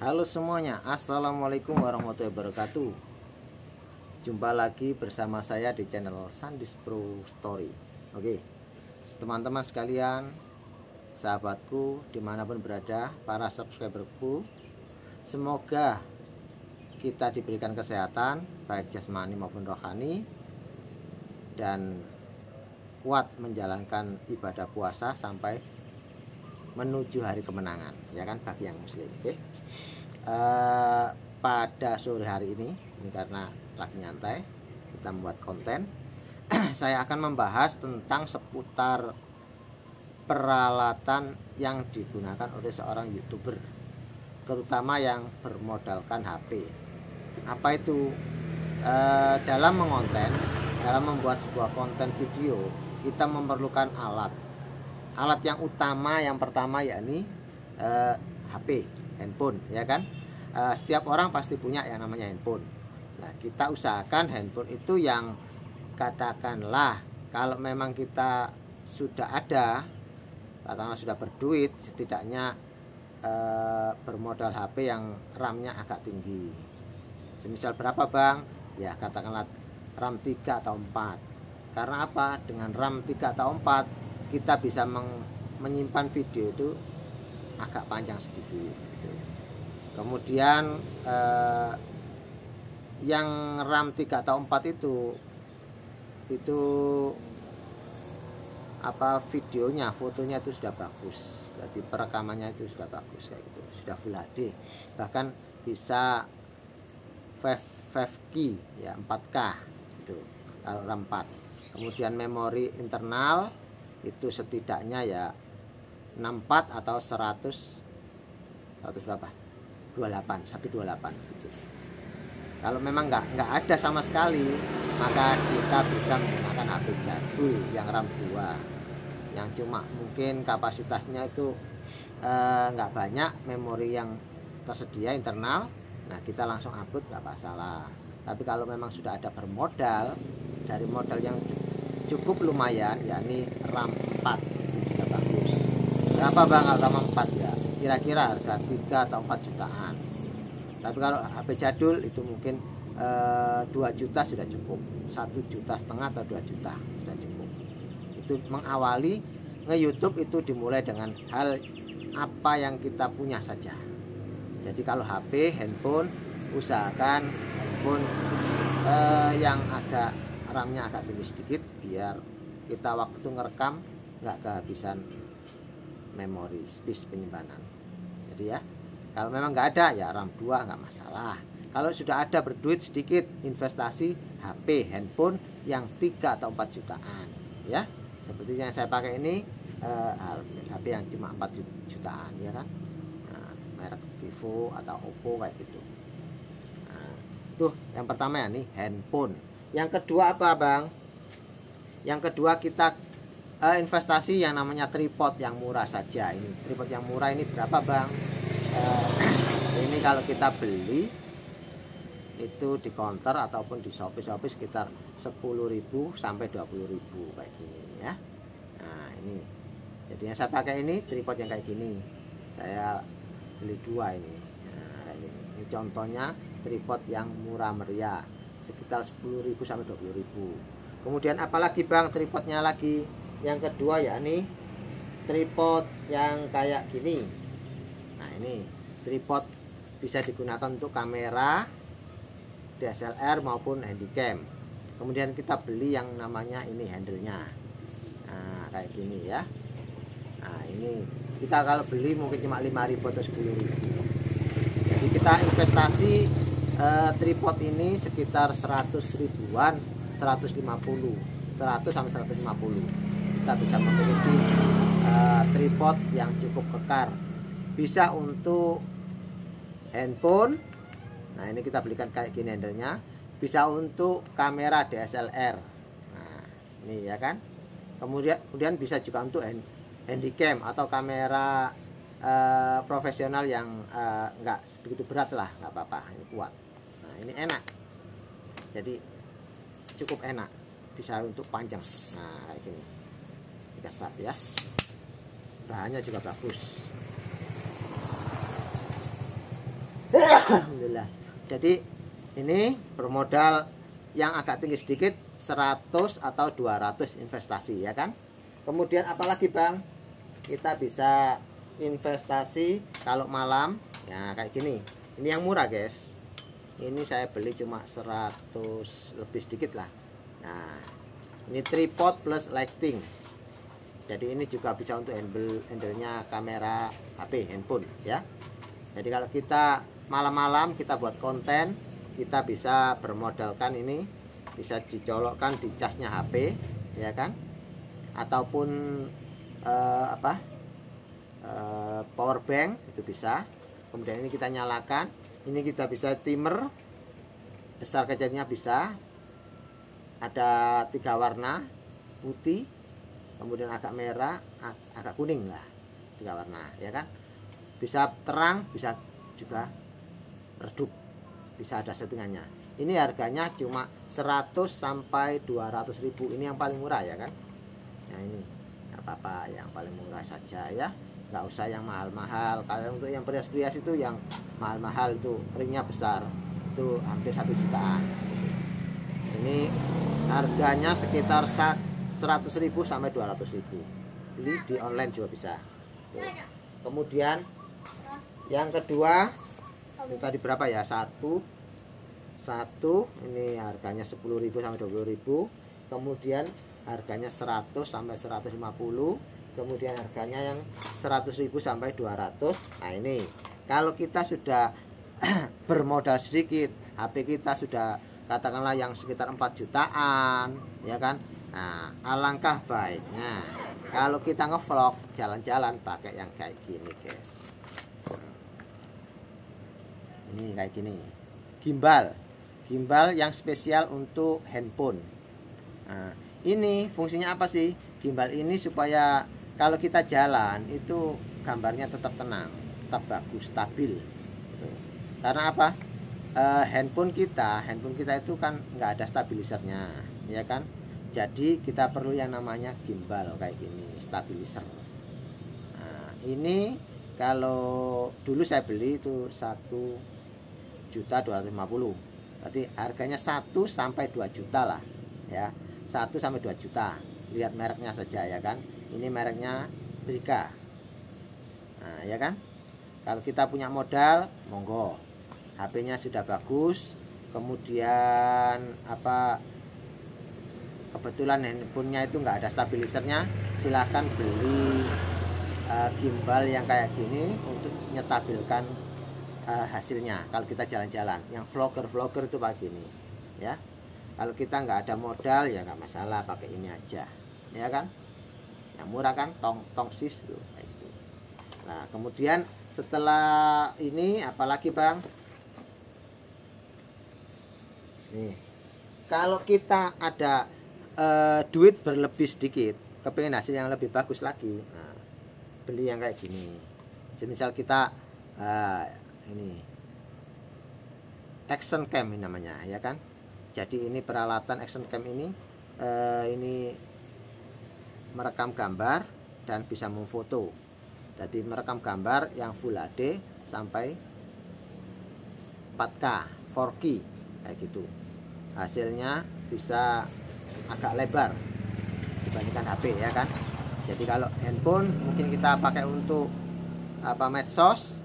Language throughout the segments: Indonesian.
Halo semuanya, assalamualaikum warahmatullahi wabarakatuh. Jumpa lagi bersama saya di channel Sandis Pro Story. Oke, teman-teman sekalian, sahabatku dimanapun berada, para subscriberku, semoga kita diberikan kesehatan baik jasmani maupun rohani dan kuat menjalankan ibadah puasa sampai menuju hari kemenangan, ya kan, bagi yang muslim. Oke. Pada sore hari ini karena lagi nyantai, kita membuat konten. Saya akan membahas tentang seputar peralatan yang digunakan oleh seorang YouTuber, terutama yang bermodalkan HP. Apa itu? Dalam mengonten, dalam membuat sebuah konten video, kita memerlukan alat yang utama, yang pertama yakni HP, handphone, ya kan. Setiap orang pasti punya yang namanya handphone. Nah, kita usahakan handphone itu yang katakanlah kalau memang kita sudah ada, katakanlah sudah berduit, setidaknya bermodal HP yang RAM-nya agak tinggi. Semisal berapa bang? Ya katakanlah RAM 3 atau 4. Karena apa? Dengan RAM 3 atau 4 kita bisa menyimpan video itu agak panjang sedikit gitu. Kemudian yang RAM 3 atau 4 itu videonya, fotonya itu sudah bagus. Jadi perekamannya itu sudah bagus kayak gitu, sudah Full HD. Bahkan bisa 5K ya, 4K gitu kalau RAM 4. Kemudian memori internal itu setidaknya ya 64 atau 100 berapa? 128 gitu. Kalau memang nggak ada sama sekali, maka kita bisa menggunakan HP jadul yang RAM 2 yang cuma mungkin kapasitasnya itu nggak banyak, memori yang tersedia internal. Nah, kita langsung upload nggak masalah. Tapi kalau memang sudah ada bermodal, dari modal yang cukup lumayan, yakni RAM 4, ini sudah bagus. Berapa bang kalau RAM 4 ya? Kira-kira harga 3 atau 4 jutaan. Tapi kalau HP jadul itu mungkin 2 juta sudah cukup, 1,5 juta atau 2 juta sudah cukup. Itu mengawali nge-YouTube itu dimulai dengan hal apa yang kita punya saja. Jadi kalau HP, handphone, usahakan handphone yang agak RAM-nya agak tinggi sedikit, biar kita waktu ngerekam nggak kehabisan memori, space penyimpanan. Jadi ya, kalau memang nggak ada ya RAM 2 nggak masalah. Kalau sudah ada berduit sedikit, investasi HP, handphone yang 3 atau 4 jutaan ya. Seperti yang saya pakai ini, HP yang cuma 4 jutaan ya kan. Nah, merek Vivo atau Oppo kayak gitu. Nah, itu yang pertama ya nih, handphone. Yang kedua apa bang? Yang kedua kita investasi yang namanya tripod yang murah saja. Ini tripod yang murah ini berapa bang? Ini kalau kita beli itu di counter ataupun di Shopee sekitar 10.000 sampai 20.000 kayak gini ya. Nah ini, jadi yang saya pakai ini tripod yang kayak gini. Saya beli 2 ini. Nah, kayak gini. Ini contohnya tripod yang murah meriah, sekitar 10.000 sampai 20.000. Kemudian apalagi bang tripodnya lagi? Yang kedua yakni tripod yang kayak gini. Nah ini tripod bisa digunakan untuk kamera DSLR maupun handycam. Kemudian kita beli yang namanya ini handle-nya. Nah kayak gini ya. Nah ini kita kalau beli mungkin cuma 5.000 atau 10.000. Jadi kita investasi tripod ini sekitar 100 ribuan, 100 sampai 150. Kita bisa memiliki tripod yang cukup kekar. Bisa untuk handphone. Nah ini kita belikan kayak gini handle-nya. Bisa untuk kamera DSLR. Nah ini ya kan. Kemudian bisa juga untuk handycam atau kamera profesional yang nggak begitu berat lah, nggak apa-apa, ini kuat. Nah ini enak, jadi cukup enak, bisa untuk panjang. Nah kayak gini, sap ya, bahannya juga bagus. Alhamdulillah. Jadi ini bermodal yang agak tinggi sedikit 100 atau 200 investasi ya kan. Kemudian apalagi Bang, kita bisa investasi kalau malam ya kayak gini. Ini yang murah guys, ini saya beli cuma 100 lebih sedikit lah. Nah ini tripod plus lighting, jadi ini juga bisa untuk handle-nya kamera HP handphone ya. Jadi kalau kita malam-malam kita buat konten, kita bisa bermodalkan ini, bisa dicolokkan di casnya HP ya kan, ataupun power bank itu bisa. Kemudian ini kita nyalakan, ini kita bisa timer besar kecilnya bisa, ada 3 warna, putih, kemudian agak merah, agak kuning lah, 3 warna ya kan. Bisa terang, bisa juga redup, bisa ada settingannya. Ini harganya cuma 100 sampai 200 ribu, ini yang paling murah ya kan. Nah ini apa-apa yang paling murah saja ya, nggak usah yang mahal-mahal. Kalau untuk yang perias-perias itu yang mahal-mahal itu ringnya besar, itu hampir 1 jutaan. Ini harganya sekitar 100 ribu sampai 200 ribu. Beli di online juga bisa. Tuh. Kemudian yang kedua ini tadi berapa ya, satu ini harganya 10.000 sampai 20.000. Kemudian harganya 100 sampai 150. Kemudian harganya yang 100.000 sampai 200. Nah ini kalau kita sudah bermodal sedikit, HP kita sudah katakanlah yang sekitar 4 jutaan ya kan. Nah alangkah baiknya kalau kita ngevlog jalan-jalan pakai yang kayak gini guys. Ini kayak gini, gimbal yang spesial untuk handphone. Nah, ini fungsinya apa sih gimbal ini? Supaya kalau kita jalan itu gambarnya tetap tenang, tetap bagus, stabil gitu. Karena apa, handphone kita itu kan nggak ada stabilisernya ya kan. Jadi kita perlu yang namanya gimbal kayak gini, stabilizer. Nah, ini kalau dulu saya beli itu 1.250.000, berarti harganya 1 sampai 2 juta lah ya, 1 sampai 2 juta. Lihat mereknya saja ya kan, ini mereknya Brika. Nah ya kan, kalau kita punya modal monggo, HP-nya sudah bagus, kemudian kebetulan handphonenya itu nggak ada stabilisernya, silahkan beli gimbal yang kayak gini untuk nyetabilkan hasilnya. Kalau kita jalan-jalan, yang vlogger itu pakai ini ya. Kalau kita nggak ada modal ya nggak masalah, pakai ini aja ya kan, yang murah kan, tongsis tuh kayak gitu. Nah kemudian setelah ini apalagi Bang, nih kalau kita ada duit berlebih sedikit, kepengen hasil yang lebih bagus lagi, nah, beli yang kayak gini. Misal kita ini action cam ini namanya ya kan. Jadi ini peralatan action cam ini merekam gambar dan bisa memfoto. Jadi merekam gambar yang Full HD sampai 4K 4K kayak gitu. Hasilnya bisa agak lebar dibandingkan HP ya kan. Jadi kalau handphone mungkin kita pakai untuk medsos,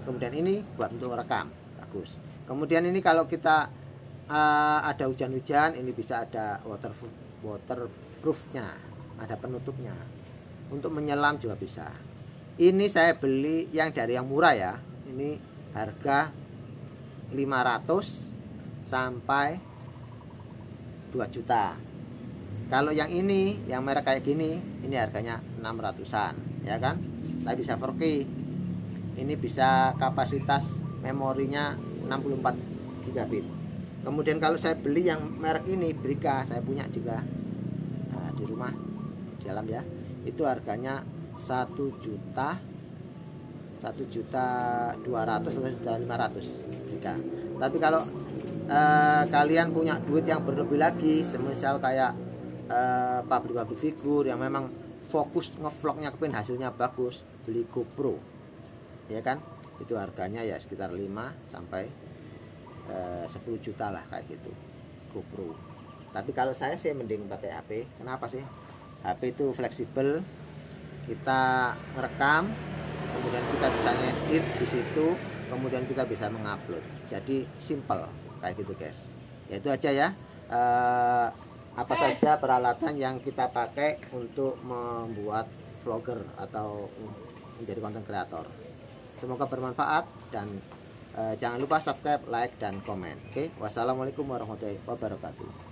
kemudian ini buat untuk rekam, bagus. Kemudian ini kalau kita ada hujan-hujan, ini bisa ada waterproofnya, ada penutupnya, untuk menyelam juga bisa. Ini saya beli yang dari yang murah ya, ini harga 500 sampai 2 juta. Kalau yang ini, yang merek kayak gini, ini harganya 600-an ya kan. Tapi bisa 4K. Ini bisa kapasitas memorinya 64 GB. Kemudian kalau saya beli yang merek ini Brika, saya punya juga di rumah di dalam ya, itu harganya 1.200.000 atau 1.500.000 Brika. Tapi kalau kalian punya duit yang berlebih lagi, semisal kayak pabrik figur yang memang fokus ngevlognya, kepengen hasilnya bagus, beli GoPro ya kan. itu harganya ya sekitar 5 sampai 10 juta lah kayak gitu GoPro. Tapi kalau saya sih mending pakai HP. Kenapa sih? HP itu fleksibel, kita merekam, kemudian kita bisa ngedit di situ, kemudian kita bisa mengupload. Jadi simple kayak gitu guys. Ya itu aja ya. Apa saja peralatan yang kita pakai untuk membuat vlogger atau menjadi konten kreator. Semoga bermanfaat dan jangan lupa subscribe, like, dan komen. Oke, wassalamualaikum warahmatullahi wabarakatuh.